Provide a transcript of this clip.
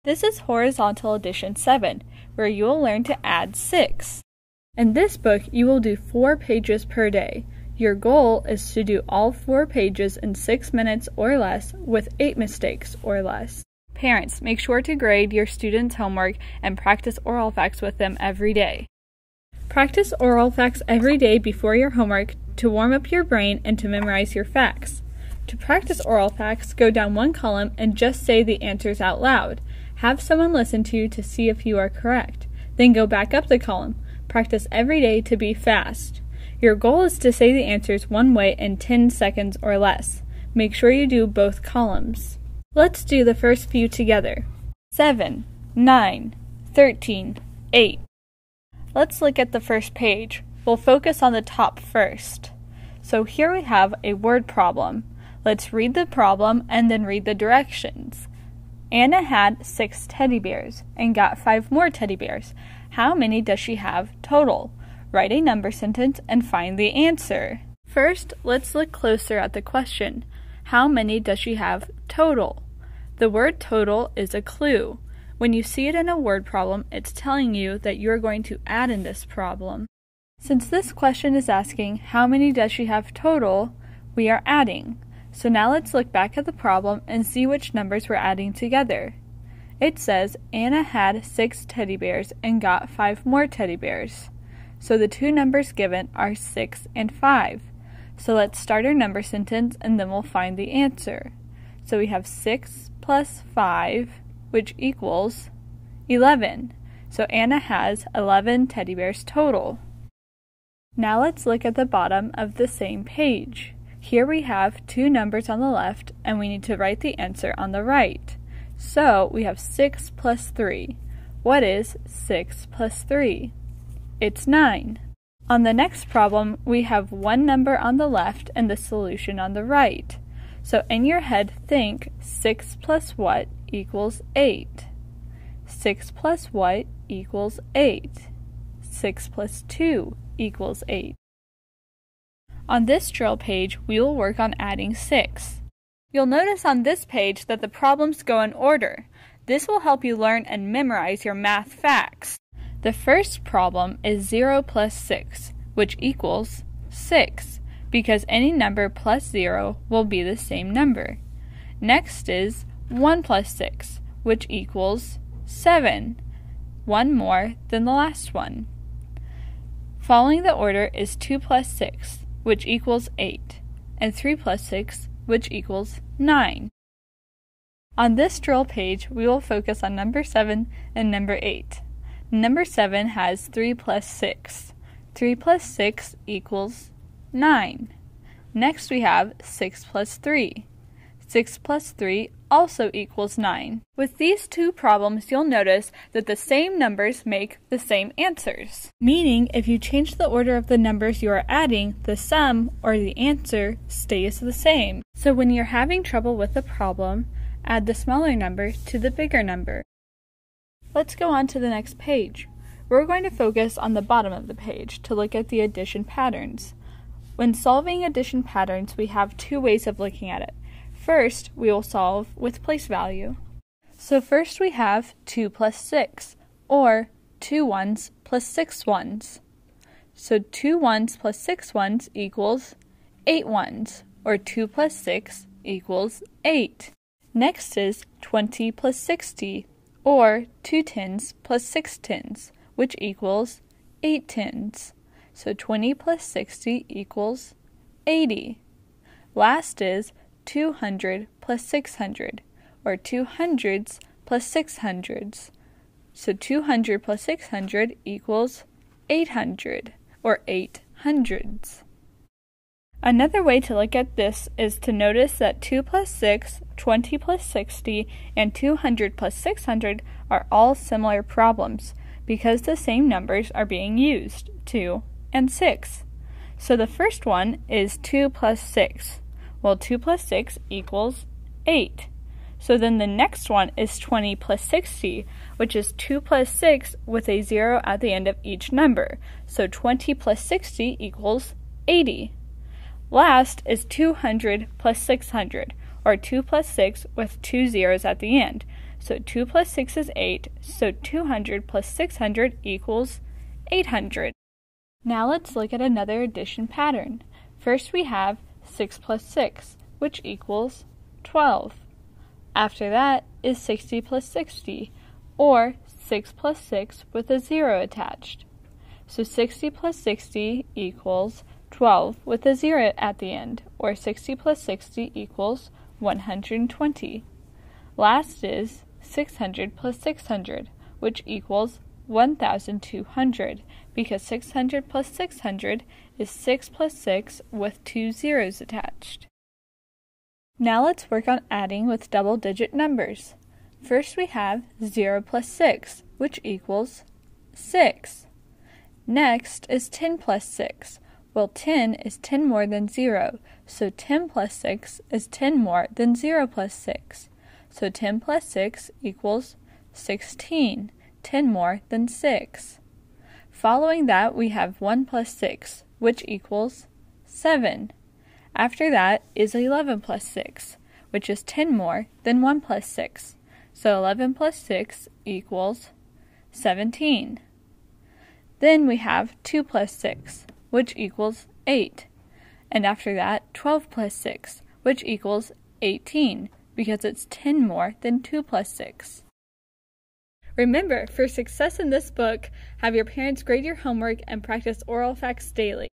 This is Horizontal Edition 7, where you will learn to add 6. In this book, you will do 4 pages per day. Your goal is to do all 4 pages in 6 minutes or less with 8 mistakes or less. Parents, make sure to grade your students' homework and practice oral facts with them every day. Practice oral facts every day before your homework to warm up your brain and to memorize your facts. To practice oral facts, go down one column and just say the answers out loud. Have someone listen to you to see if you are correct. Then go back up the column. Practice every day to be fast. Your goal is to say the answers one way in 10 seconds or less. Make sure you do both columns. Let's do the first few together. 7, 9, 13, 8. Let's look at the first page. We'll focus on the top first. So here we have a word problem. Let's read the problem and then read the directions. Anna had 6 teddy bears and got 5 more teddy bears. How many does she have total? Write a number sentence and find the answer. First, let's look closer at the question. How many does she have total? The word total is a clue. When you see it in a word problem, it's telling you that you're going to add in this problem. Since this question is asking how many does she have total, we are adding. So now let's look back at the problem and see which numbers we're adding together. It says Anna had 6 teddy bears and got 5 more teddy bears. So the 2 numbers given are 6 and 5. So let's start our number sentence and then we'll find the answer. So we have 6 plus 5, which equals 11. So Anna has 11 teddy bears total. Now let's look at the bottom of the same page. Here we have 2 numbers on the left and we need to write the answer on the right. So we have 6 plus 3. What is 6 plus 3? It's 9. On the next problem, we have 1 number on the left and the solution on the right. So in your head, think 6 plus what equals 8? 6 plus what equals 8? 6 plus 2 equals 8. On this drill page, we will work on adding 6. You'll notice on this page that the problems go in order. This will help you learn and memorize your math facts. The first problem is 0 plus 6, which equals 6, because any number plus 0 will be the same number. Next is 1 plus 6, which equals 7, 1 more than the last one. Following the order is 2 plus 6, which equals 8, and 3 plus 6, which equals 9. On this drill page, we will focus on number 7 and number 8. Number 7 has 3 plus 6. 3 plus 6 equals 9. Next we have 6 plus 3. 6 plus 3 also equals 9. With these 2 problems, you'll notice that the same numbers make the same answers. Meaning, if you change the order of the numbers you are adding, the sum, or the answer, stays the same. So when you're having trouble with a problem, add the smaller number to the bigger number. Let's go on to the next page. We're going to focus on the bottom of the page to look at the addition patterns. When solving addition patterns, we have 2 ways of looking at it. First, we will solve with place value. So first we have 2 plus 6, or 2 ones plus 6 ones. So 2 ones plus 6 ones equals 8 ones, or 2 plus 6 equals 8. Next is 20 plus 60, or 2 tens plus 6 tens, which equals 8 tens. So 20 plus 60 equals 80. Last is 200 plus 600, or 2 hundreds plus 6 hundreds. So 200 plus 600 equals 800, or 8 hundreds. Another way to look at this is to notice that 2 plus 6, 20 plus 60, and 200 plus 600 are all similar problems because the same numbers are being used, 2 and 6. So the first one is 2 plus 6. Well, 2 plus 6 equals 8. So then the next one is 20 plus 60, which is 2 plus 6 with a 0 at the end of each number. So 20 plus 60 equals 80. Last is 200 plus 600, or 2 plus 6 with 2 zeros at the end. So 2 plus 6 is 8, so 200 plus 600 equals 800. Now let's look at another addition pattern. First we have 6 plus 6, which equals 12. After that is 60 plus 60, or 6 plus 6 with a 0 attached. So 60 plus 60 equals 12 with a 0 at the end, or 60 plus 60 equals 120. Last is 600 plus 600, which equals 1,200, because 600 plus 600 is 6 plus 6 with 2 zeros attached. Now let's work on adding with double-digit numbers. First we have 0 plus 6, which equals 6. Next is 10 plus 6. Well, 10 is 10 more than 0, so 10 plus 6 is 10 more than 0 plus 6. So 10 plus 6 equals 16, 10 more than 6. Following that, we have 1 plus 6, which equals 7. After that is 11 plus 6, which is 10 more than 1 plus 6. So 11 plus 6 equals 17. Then we have 2 plus 6, which equals 8. And after that, 12 plus 6, which equals 18, because it's 10 more than 2 plus 6. Remember, for success in this book, have your parents grade your homework and practice oral facts daily.